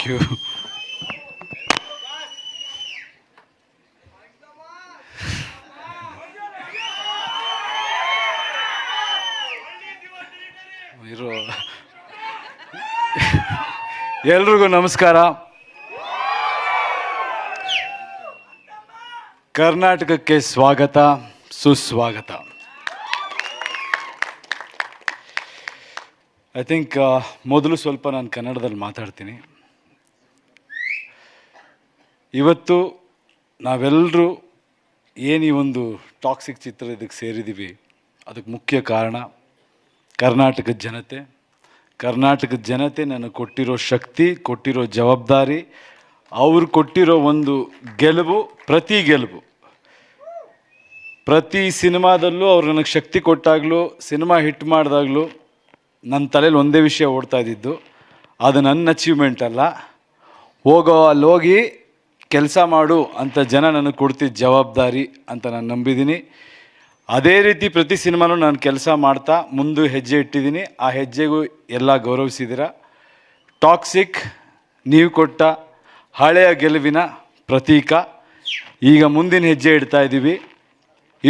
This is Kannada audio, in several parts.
Thank you. ಇರೋ ಎಲ್ರಿಗೂ ನಮಸ್ಕಾರ. ಕರ್ನಾಟಕಕ್ಕೆ ಸ್ವಾಗತ, ಸುಸ್ವಾಗತ. ಐ ಥಿಂಕ್ ಮೊದಲು ಸ್ವಲ್ಪ ನಾನು ಕನ್ನಡದಲ್ಲಿ ಮಾತಾಡ್ತೀನಿ. ಇವತ್ತು ನಾವೆಲ್ಲರೂ ಏನು ಈ ಒಂದು ಟಾಕ್ಸಿಕ್ ಚಿತ್ರ ಇದಕ್ಕೆ ಸೇರಿದ್ದೀವಿ, ಅದಕ್ಕೆ ಮುಖ್ಯ ಕಾರಣ ಕರ್ನಾಟಕದ ಜನತೆ. ಕರ್ನಾಟಕದ ಜನತೆ ನನಗೆ ಕೊಟ್ಟಿರೋ ಶಕ್ತಿ, ಕೊಟ್ಟಿರೋ ಜವಾಬ್ದಾರಿ, ಅವ್ರು ಕೊಟ್ಟಿರೋ ಒಂದು ಗೆಲುವು, ಪ್ರತಿ ಸಿನಿಮಾದಲ್ಲೂ ಅವ್ರು ನನಗೆ ಶಕ್ತಿ ಕೊಟ್ಟಾಗಲೂ, ಸಿನಿಮಾ ಹಿಟ್ ಮಾಡಿದಾಗಲೂ ನನ್ನ ತಲೆಯಲ್ಲಿ ಒಂದೇ ವಿಷಯ ಓಡ್ತಾ ಇದ್ದಿದ್ದು, ಅದು ನನ್ನ ಅಚೀವ್ಮೆಂಟ್ ಅಲ್ಲ, ಅಲ್ಲಿ ಹೋಗಿ ಕೆಲಸ ಮಾಡು ಅಂತ ಜನ ನನಗೆ ಕೊಡ್ತಿದ್ದ ಜವಾಬ್ದಾರಿ ಅಂತ ನಾನು ನಂಬಿದ್ದೀನಿ. ಅದೇ ರೀತಿ ಪ್ರತಿ ಸಿನಿಮಾನೂ ನಾನು ಕೆಲಸ ಮಾಡ್ತಾ ಮುಂದೆ ಹೆಜ್ಜೆ ಇಟ್ಟಿದ್ದೀನಿ. ಆ ಹೆಜ್ಜೆಗೂ ಎಲ್ಲ ಗೌರವಿಸಿದ್ದೀರ. ಟಾಕ್ಸಿಕ್ ನೀವು ಕೊಟ್ಟ ಹಳೆಯ ಗೆಲುವಿನ ಪ್ರತೀಕ. ಈಗ ಮುಂದಿನ ಹೆಜ್ಜೆ ಇಡ್ತಾ ಇದ್ದೀವಿ.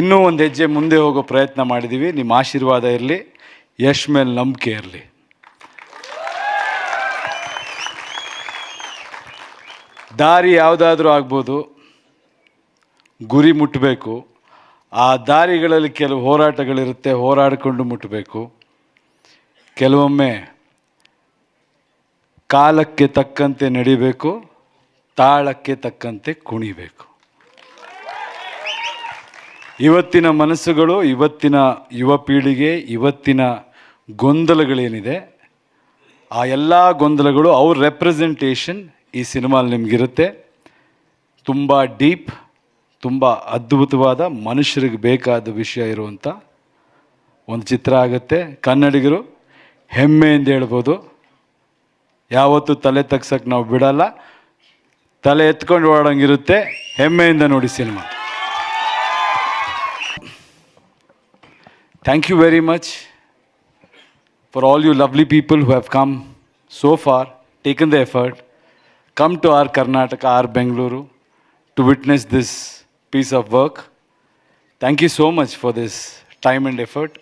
ಇನ್ನೂ ಒಂದು ಹೆಜ್ಜೆ ಮುಂದೆ ಹೋಗೋ ಪ್ರಯತ್ನ ಮಾಡಿದ್ದೀವಿ. ನಿಮ್ಮ ಆಶೀರ್ವಾದ ಇರಲಿ, ಯಶ್ ಮೇಲೆ ನಂಬಿಕೆ ಇರಲಿ. ದಾರಿ ಯಾವುದಾದ್ರೂ ಆಗ್ಬೋದು, ಗುರಿ ಮುಟ್ಟಬೇಕು. ಆ ದಾರಿಗಳಲ್ಲಿ ಕೆಲವು ಹೋರಾಟಗಳಿರುತ್ತೆ, ಹೋರಾಡಿಕೊಂಡು ಮುಟ್ಟಬೇಕು. ಕೆಲವೊಮ್ಮೆ ಕಾಲಕ್ಕೆ ತಕ್ಕಂತೆ ನಡಿಬೇಕು, ತಾಳಕ್ಕೆ ತಕ್ಕಂತೆ ಕುಣಿಬೇಕು. ಇವತ್ತಿನ ಮನಸ್ಸುಗಳು, ಇವತ್ತಿನ ಯುವ ಪೀಳಿಗೆ, ಇವತ್ತಿನ ಗೊಂದಲಗಳೇನಿದೆ, ಆ ಎಲ್ಲ ಗೊಂದಲಗಳು ಅವ್ರ ರೆಪ್ರೆಸೆಂಟೇಷನ್ ಈ ಸಿನಿಮಾಲ್ಲಿ ನಿಮಗಿರುತ್ತೆ. ತುಂಬ ಡೀಪ್, ತುಂಬ ಅದ್ಭುತವಾದ, ಮನುಷ್ಯರಿಗೆ ಬೇಕಾದ ವಿಷಯ ಇರುವಂಥ ಒಂದು ಚಿತ್ರ ಆಗುತ್ತೆ. ಕನ್ನಡಿಗರು ಹೆಮ್ಮೆಯಿಂದ ಹೇಳ್ಬೋದು, ಯಾವತ್ತೂ ತಲೆ ತಗ್ಸಕ್ಕೆ ನಾವು ಬಿಡಲ್ಲ. ತಲೆ ಎತ್ಕೊಂಡು ಓಡೋಂಗಿರುತ್ತೆ. ಹೆಮ್ಮೆಯಿಂದ ನೋಡಿ cinema. Thank you very much for all you lovely people who have come so far, taken the effort, come to our Karnataka, our Bengaluru, to witness this piece of work. Thank you so much for this time and effort.